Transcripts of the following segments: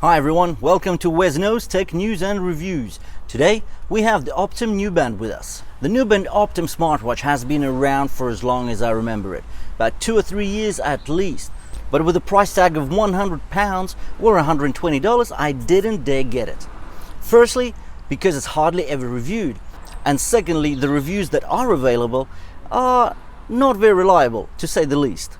Hi everyone, welcome to WesKnows Tech News and Reviews. Today we have the Optim Nuband with us. The NuBand Optim Smartwatch has been around for as long as I remember it, about 2 or 3 years at least. But with a price tag of £100 or $120, I didn't dare get it. Firstly, because it's hardly ever reviewed, and secondly, the reviews that are available are not very reliable, to say the least.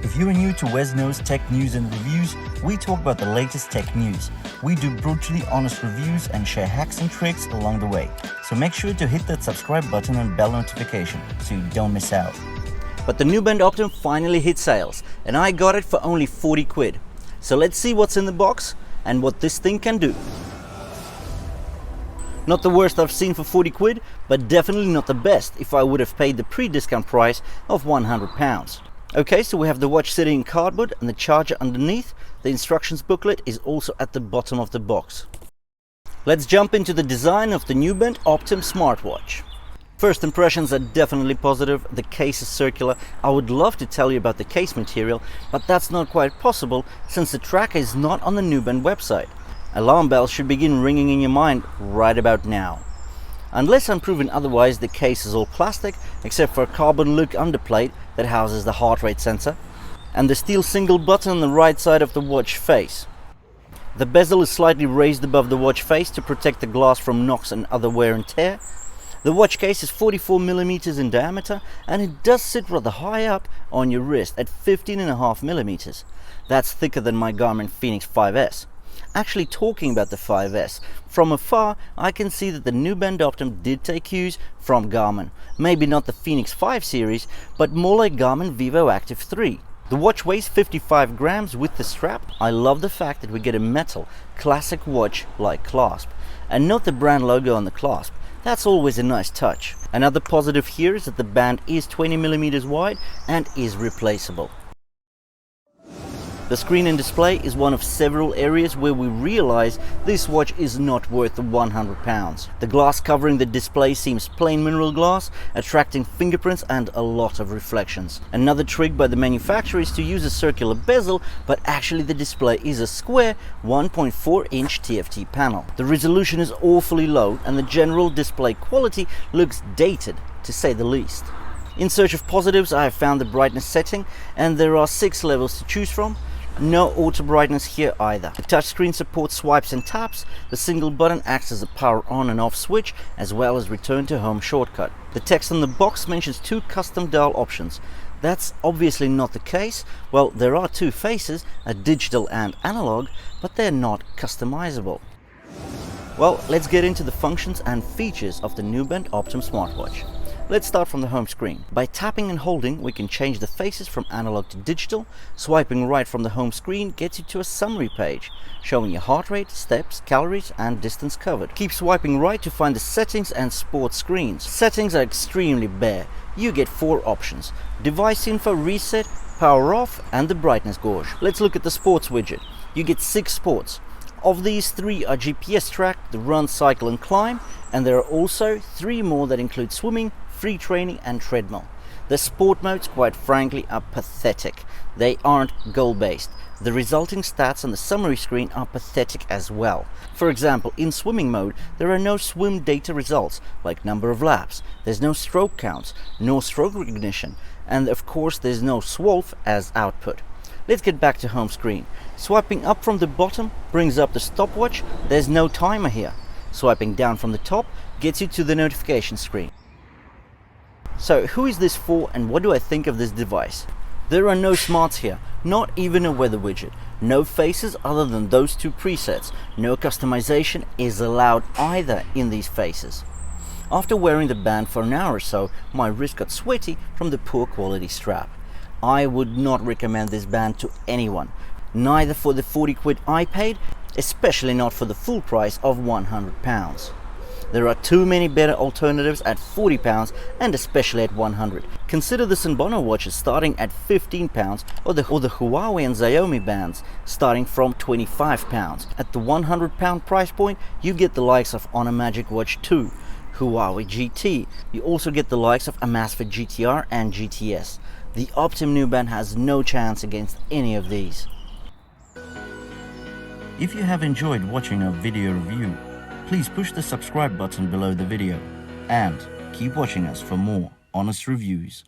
If you are new to WesKnows Tech News and Reviews, we talk about the latest tech news. We do brutally honest reviews and share hacks and tricks along the way. So make sure to hit that subscribe button and bell notification so you don't miss out. But the NuBand Optim finally hit sales, and I got it for only 40 quid. So let's see what's in the box and what this thing can do. Not the worst I've seen for 40 quid, but definitely not the best if I would have paid the pre-discount price of £100. Okay, so we have the watch sitting in cardboard and the charger underneath. The instructions booklet is also at the bottom of the box. Let's jump into the design of the NuBand Optim Smartwatch. First impressions are definitely positive. The case is circular. I would love to tell you about the case material, but that's not quite possible since the tracker is not on the NuBand website. Alarm bells should begin ringing in your mind right about now. Unless I'm proven otherwise, the case is all plastic except for a carbon look underplate that houses the heart rate sensor and the steel single button on the right side of the watch face. The bezel is slightly raised above the watch face to protect the glass from knocks and other wear and tear. The watch case is 44mm in diameter and it does sit rather high up on your wrist at 15.5mm. That's thicker than my Garmin Fenix 5S. Actually, talking about the 5S, from afar I can see that the NuBand Optim did take cues from Garmin. Maybe not the Fenix 5 series, but more like Garmin Vivo Active 3. The watch weighs 55 grams with the strap. I love the fact that we get a metal, classic watch-like clasp. And note the brand logo on the clasp. That's always a nice touch. Another positive here is that the band is 20mm wide and is replaceable. The screen and display is one of several areas where we realize this watch is not worth the £100. The glass covering the display seems plain mineral glass, attracting fingerprints and a lot of reflections. Another trick by the manufacturer is to use a circular bezel, but actually the display is a square 1.4-inch TFT panel. The resolution is awfully low and the general display quality looks dated, to say the least. In search of positives, I have found the brightness setting, and there are 6 levels to choose from. No auto brightness here either. The touchscreen supports swipes and taps. The single button acts as a power on and off switch, as well as return to home shortcut. The text on the box mentions 2 custom dial options. That's obviously not the case. Well, there are 2 faces, a digital and analog, but they're not customizable. Well, let's get into the functions and features of the NuBand Optim Smartwatch. Let's start from the home screen. By tapping and holding, we can change the faces from analog to digital. Swiping right from the home screen gets you to a summary page, showing your heart rate, steps, calories, and distance covered. Keep swiping right to find the settings and sports screens. Settings are extremely bare. You get 4 options: device info, reset, power off, and the brightness gauge. Let's look at the sports widget. You get 6 sports. Of these, 3 are GPS tracked, the run, cycle, and climb, and there are also 3 more that include swimming, free training, and treadmill. The sport modes, quite frankly, are pathetic. They aren't goal-based. The resulting stats on the summary screen are pathetic as well. For example, in swimming mode, there are no swim data results, like number of laps. There's no stroke counts, no stroke recognition, and of course there's no SWOLF as output. Let's get back to home screen. Swiping up from the bottom brings up the stopwatch. There's no timer here. Swiping down from the top gets you to the notification screen. So who is this for and what do I think of this device? There are no smarts here, not even a weather widget. No faces other than those 2 presets. No customization is allowed either in these faces. After wearing the band for an hour or so, my wrist got sweaty from the poor quality strap. I would not recommend this band to anyone, neither for the 40 quid I paid, especially not for the full price of £100. There are too many better alternatives at £40 and especially at £100. Consider the Sunbono watches starting at £15 or the Huawei and Xiaomi bands starting from £25. At the £100 price point, you get the likes of Honor Magic Watch 2, Huawei GT. You also get the likes of Amazfit GTR and GTS. The Optim Nuband has no chance against any of these. If you have enjoyed watching our video review, please push the subscribe button below the video and keep watching us for more honest reviews.